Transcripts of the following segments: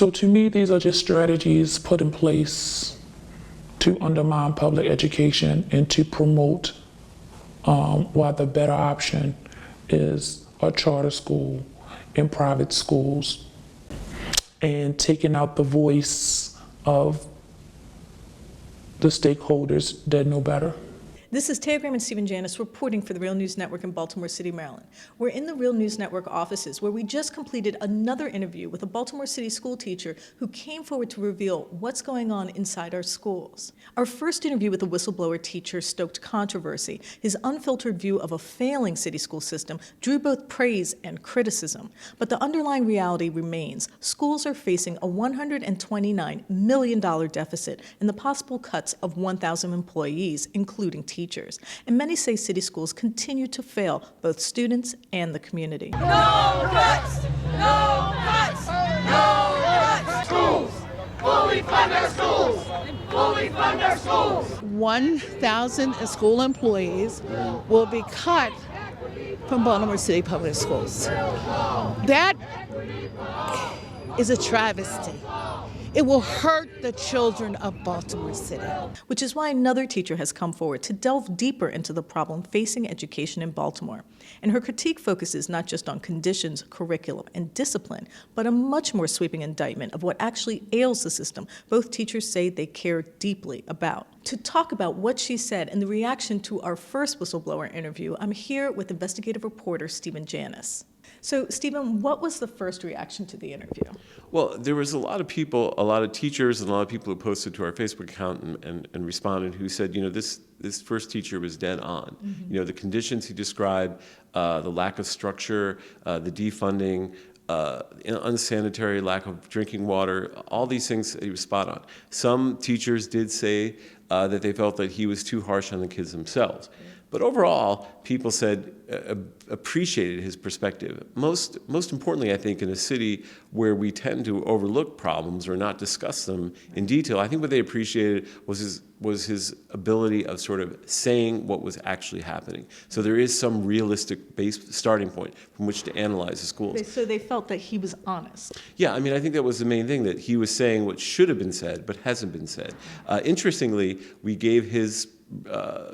So to me, these are just strategies put in place to undermine public education and to promote why the better option is a charter school and private schools, and taking out the voice of the stakeholders that know better. This is Taya Graham and Stephen Janis reporting for the Real News Network in Baltimore City, Maryland. We're in the Real News Network offices where we just completed another interview with a Baltimore City school teacher who came forward to reveal what's going on inside our schools. Our first interview with a whistleblower teacher stoked controversy. His unfiltered view of a failing city school system drew both praise and criticism. But the underlying reality remains. Schools are facing a $129 million deficit and the possible cuts of 1,000 employees, including teachers. And many say city schools continue to fail both students and the community. No cuts! No cuts! No cuts! Schools! Fully fund our schools! Fully fund our schools! 1,000 school employees will be cut from Baltimore City Public Schools. That is a travesty. It will hurt the children of Baltimore City. Which is why another teacher has come forward to delve deeper into the problem facing education in Baltimore. And her critique focuses not just on conditions, curriculum, and discipline, but a much more sweeping indictment of what actually ails the system both teachers say they care deeply about. To talk about what she said and the reaction to our first whistleblower interview, I'm here with investigative reporter Stephen Janis. So, Stephen, what was the first reaction to the interview? Well, there was a lot of people, a lot of teachers, and a lot of people who posted to our Facebook account and responded who said, you know, this first teacher was dead on. Mm-hmm. You know, the conditions he described, the lack of structure, the defunding, unsanitary, lack of drinking water, all these things he was spot on. Some teachers did say that they felt that he was too harsh on the kids themselves. But overall, people said appreciated his perspective. Most importantly, I think, in a city where we tend to overlook problems or not discuss them in detail, I think what they appreciated was his ability of sort of saying what was actually happening. So there is some realistic base starting point from which to analyze the schools. So they felt that he was honest. Yeah, I mean, I think that was the main thing, that he was saying what should have been said but hasn't been said. Interestingly, we gave his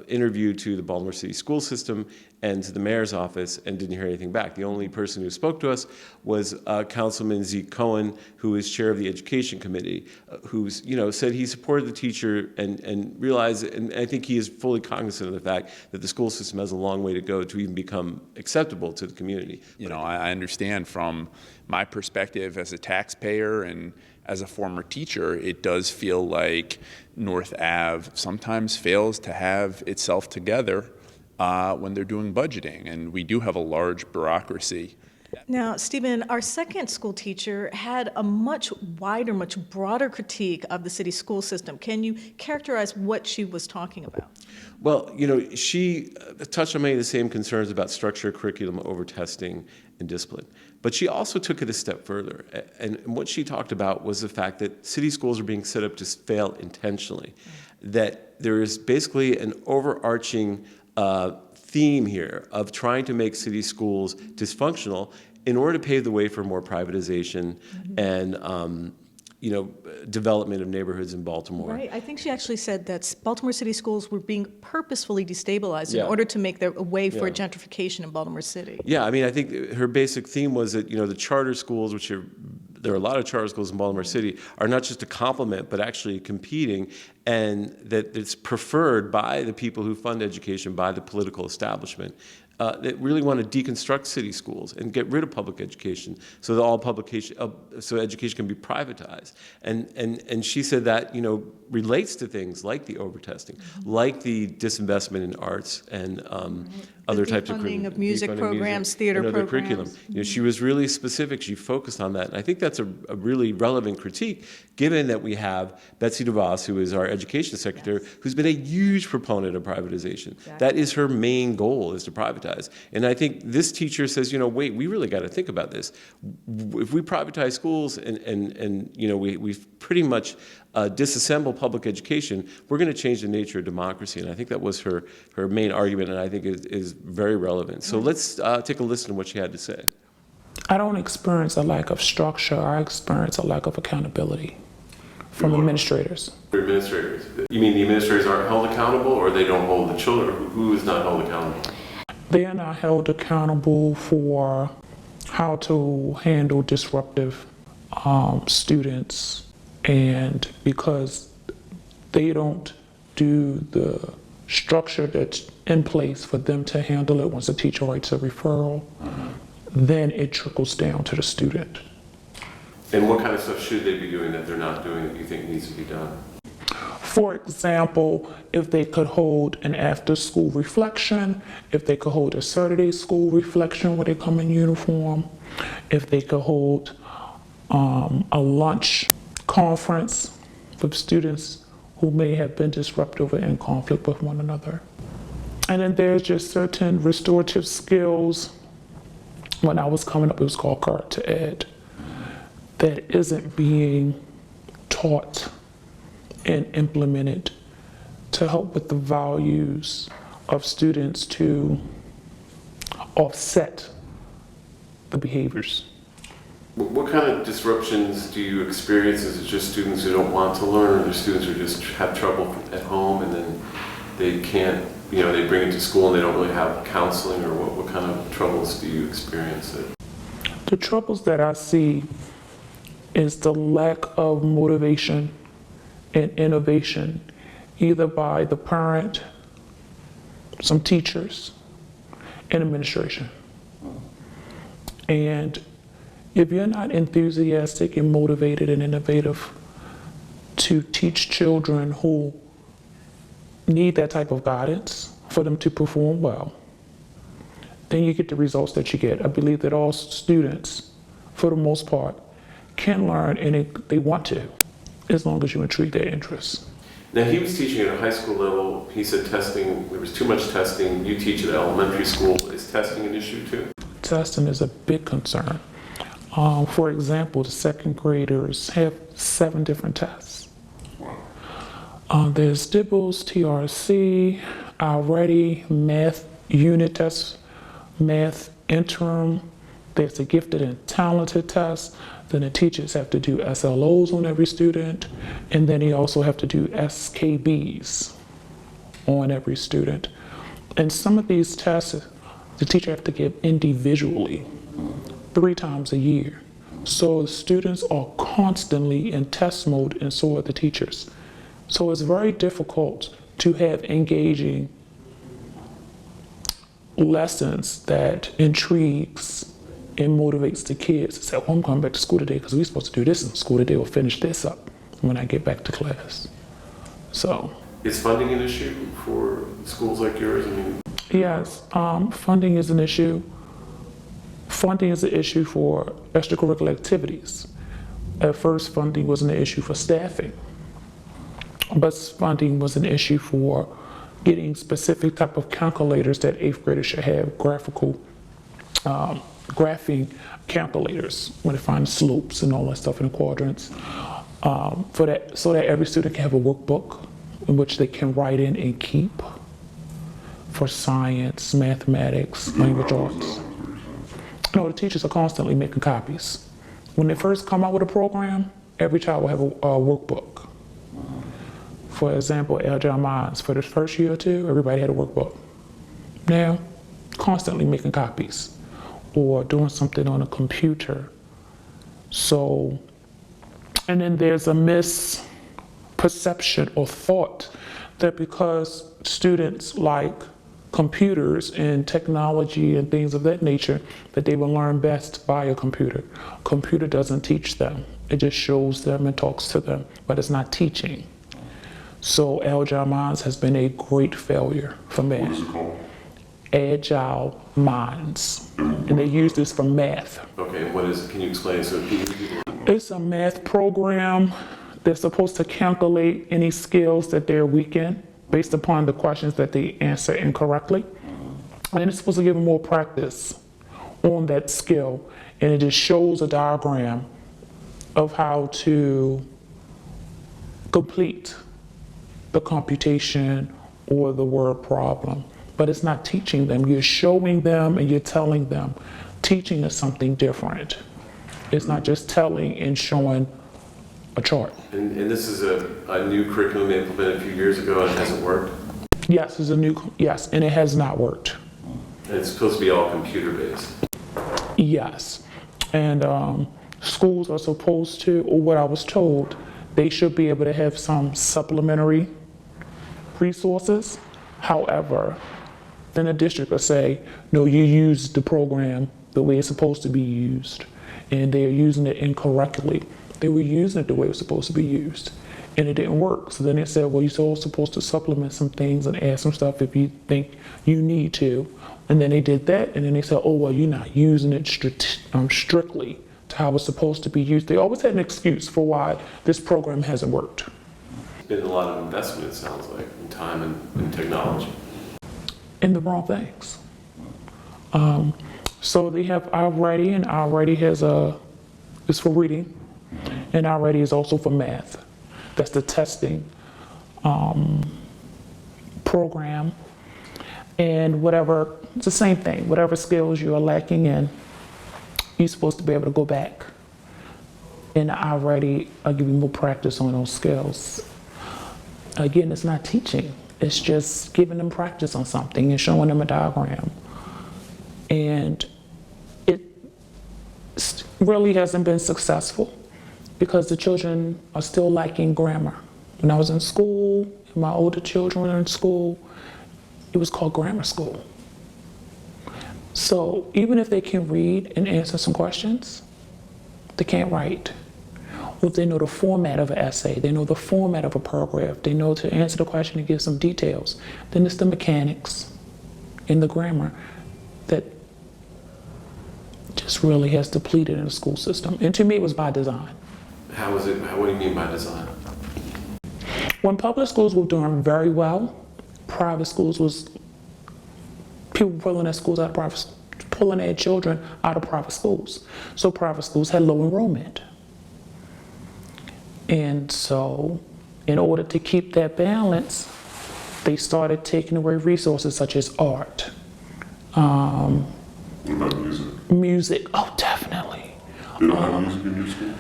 interview to the Baltimore City school system and to the mayor's office and didn't hear anything back. The only person who spoke to us was Councilman Zeke Cohen, who is chair of the Education Committee, who's, you know, said he supported the teacher and realized, and I think he is fully cognizant of the fact that the school system has a long way to go to even become acceptable to the community. You know, I understand from my perspective as a taxpayer and as a former teacher, it does feel like North Ave sometimes fails to have itself together when they're doing budgeting, and we do have a large bureaucracy. Now, Stephen, our second school teacher had a much wider, much broader critique of the city school system. Can you characterize what she was talking about? Well, you know, she touched on many of the same concerns about structure, curriculum, over testing, and discipline. But she also took it a step further. And what she talked about was the fact that city schools are being set up to fail intentionally, that there is basically an overarching theme here of trying to make city schools dysfunctional in order to pave the way for more privatization and you know, development of neighborhoods in Baltimore. Right. I think she actually said that Baltimore City schools were being purposefully destabilized in order to make their way for gentrification in Baltimore City. Yeah, I mean, I think her basic theme was that, you know, the charter schools, which there are a lot of charter schools in Baltimore City, are not just a complement, but actually competing, and that it's preferred by the people who fund education, by the political establishment. That really want to deconstruct city schools and get rid of public education so that so education can be privatized. And she said that, you know, relates to things like the overtesting, like the disinvestment in arts and other types of funding of music programs, theater programs. Curriculum. You know, she was really specific. She focused on that, and I think that's a really relevant critique, given that we have Betsy DeVos, who is our education secretary, who's been a huge proponent of privatization. Exactly. That is her main goal, is to privatize. And I think this teacher says, you know, wait, we really got to think about this. If we privatize schools and you know, we've pretty much disassemble public education, we're going to change the nature of democracy. And I think that was her main argument, and I think is very relevant. So let's take a listen to what she had to say. I don't experience a lack of structure. I experience a lack of accountability from administrators. For administrators, you mean the administrators aren't held accountable, or they don't hold the children? Who is not held accountable? They are not held accountable for how to handle disruptive students, and because they don't do the structure that's in place for them to handle it once a teacher writes a referral, then it trickles down to the student. And what kind of stuff should they be doing that they're not doing that you think needs to be done? For example, if they could hold an after-school reflection, if they could hold a Saturday school reflection where they come in uniform, if they could hold a lunch conference with students who may have been disruptive or in conflict with one another. And then there's just certain restorative skills. When I was coming up, it was called Character Ed, that isn't being taught and implemented to help with the values of students to offset the behaviors. What kind of disruptions do you experience? Is it just students who don't want to learn, or the students who just have trouble at home and then they can't, they bring it to school and they don't really have counseling, or what kind of troubles do you experience? The troubles that I see is the lack of motivation and innovation, either by the parent, some teachers, and administration. And if you're not enthusiastic and motivated and innovative to teach children who need that type of guidance for them to perform well, then you get the results that you get. I believe that all students, for the most part, can learn and they want to, as long as you intrigue their interests. Now, he was teaching at a high school level. He said testing, there was too much testing. You teach at elementary school. Is testing an issue too? Testing is a big concern. For example, the second graders have 7 different tests. There's DIBELS, TRC, already math unit tests, math interim. There's a gifted and talented test. Then the teachers have to do SLOs on every student, and then they also have to do SKBs on every student. And some of these tests, the teacher have to give individually 3 times a year. So the students are constantly in test mode, and so are the teachers. So it's very difficult to have engaging lessons that intrigues and motivates the kids to say, oh, I'm coming back to school today because we're supposed to do this in school today, or finish this up when I get back to class. So. Is funding an issue for schools like yours? Yes, funding is an issue. Funding is an issue for extracurricular activities. At first, funding wasn't an issue for staffing, but funding was an issue for getting specific type of calculators that 8th graders should have, graphing calculators when they find slopes and all that stuff in the quadrants, so that every student can have a workbook in which they can write in and keep for science, mathematics, language arts. The teachers are constantly making copies. When they first come out with a program, every child will have a workbook. For example, Agile Minds, for the first year or 2, everybody had a workbook. Now, constantly making copies or doing something on a computer. So, and then there's a misperception or thought that because students like computers and technology and things of that nature, that they will learn best by a computer. Computer doesn't teach them. It just shows them and talks to them, but it's not teaching. So Agile Minds has been a great failure for math. What is it called? Agile Minds. And they use this for math. Okay, what is it? Can you explain? It's a math program. They're supposed to calculate any skills that they're weak in based upon the questions that they answer incorrectly. And it's supposed to give them more practice on that skill. And it just shows a diagram of how to complete the computation or the word problem. But it's not teaching them. You're showing them and you're telling them teaching is something different. It's not just telling and showing a chart. And this is a new curriculum implemented a few years ago and it hasn't worked? Yes, yes, and it has not worked. And it's supposed to be all computer-based? Yes, and schools are supposed to, or what I was told, they should be able to have some supplementary resources. However, then the district will say, no, you used the program the way it's supposed to be used, and they're using it incorrectly. They were using it the way it was supposed to be used, and it didn't work. So then they said, well, you're still supposed to supplement some things and add some stuff if you think you need to. And then they did that, and then they said, oh, well, you're not using it strictly to how it's supposed to be used. They always had an excuse for why this program hasn't worked. There's been a lot of investment, it sounds like, in time and technology. In the wrong things. So they have iReady, and iReady is for reading, and iReady is also for math. That's the testing program. And whatever, it's the same thing, whatever skills you are lacking in, you're supposed to be able to go back. And iReady, I'll give you more practice on those skills. Again, it's not teaching. It's just giving them practice on something and showing them a diagram. And it really hasn't been successful because the children are still lacking grammar. When I was in school, and my older children were in school, it was called grammar school. So even if they can read and answer some questions, they can't write. Or if they know the format of an essay, they know the format of a paragraph, they know to answer the question and give some details, then it's the mechanics in the grammar that just really has depleted in the school system. And to me, it was by design. How is it, what do you mean by design? When public schools were doing very well, private schools was, people pulling their schools out of private schools, pulling their children out of private schools. So private schools had low enrollment. And so in order to keep that balance, they started taking away resources such as art. What about music? Music, oh, definitely. They don't have music in your school?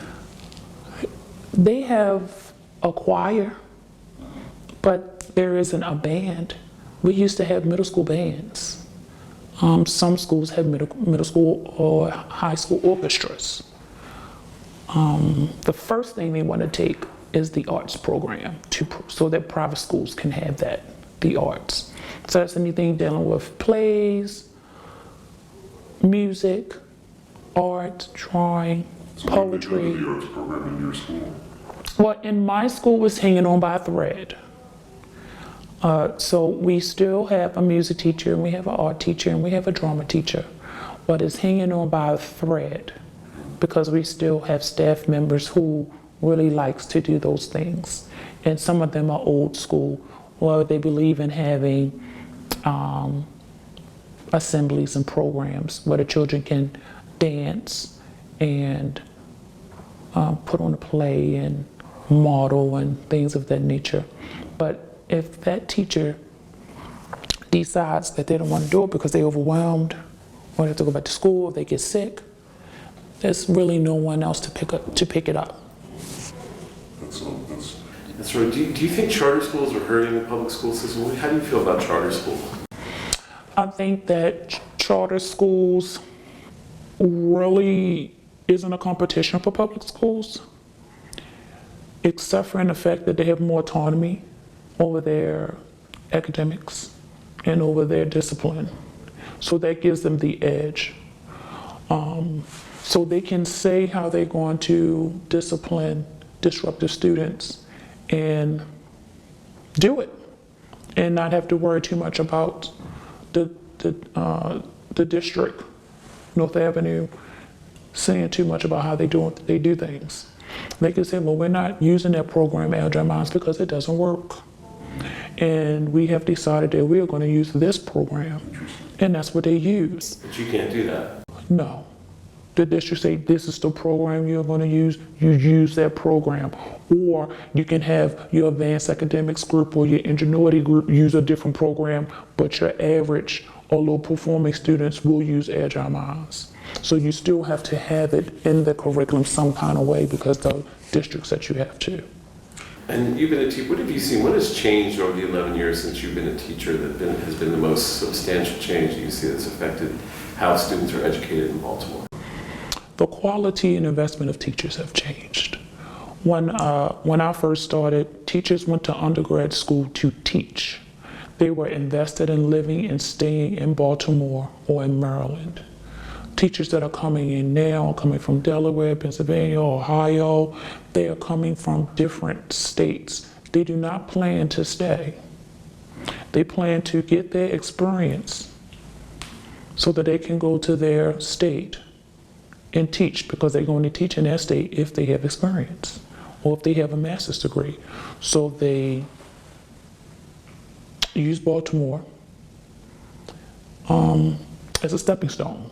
They have a choir, but there isn't a band. We used to have middle school bands. Some schools have middle school or high school orchestras. The first thing they want to take is the arts program so that private schools can have that, the arts. So that's anything dealing with plays, music, art, drawing, poetry. The arts program in your school? Well, in my school, was hanging on by a thread. So we still have a music teacher, and we have an art teacher, and we have a drama teacher, but it's hanging on by a thread because we still have staff members who really likes to do those things. And some of them are old school, or they believe in having assemblies and programs where the children can dance and put on a play and model and things of that nature. But if that teacher decides that they don't want to do it because they're overwhelmed, or they have to go back to school, or they get sick, there's really no one else to pick it up. That's right. Do you think charter schools are hurting the public school system? How do you feel about charter schools? I think that charter schools really isn't a competition for public schools, except for in the fact that they have more autonomy over their academics and over their discipline. So that gives them the edge. So they can say how they're going to discipline disruptive students and do it and not have to worry too much about the district, North Avenue, saying too much about how they do things. They can say, well, we're not using that program, Agile Minds, because it doesn't work. And we have decided that we are going to use this program. And that's what they use. But you can't do that. No. The district say, this is the program you're going to use, you use that program. Or you can have your advanced academics group or your ingenuity group use a different program, but your average or low performing students will use Agile Minds. So you still have to have it in the curriculum some kind of way because the districts that you have to. And you've been a teacher. What have you seen? What has changed over the 11 years since you've been a teacher that has been the most substantial change that you see that's affected how students are educated in Baltimore? The quality and investment of teachers have changed. When I first started, teachers went to undergrad school to teach. They were invested in living and staying in Baltimore or in Maryland. Teachers that are coming in now, coming from Delaware, Pennsylvania, Ohio, they are coming from different states. They do not plan to stay. They plan to get their experience so that they can go to their state and teach, because they're going to teach in their state if they have experience or if they have a master's degree. So they use Baltimore as a stepping stone.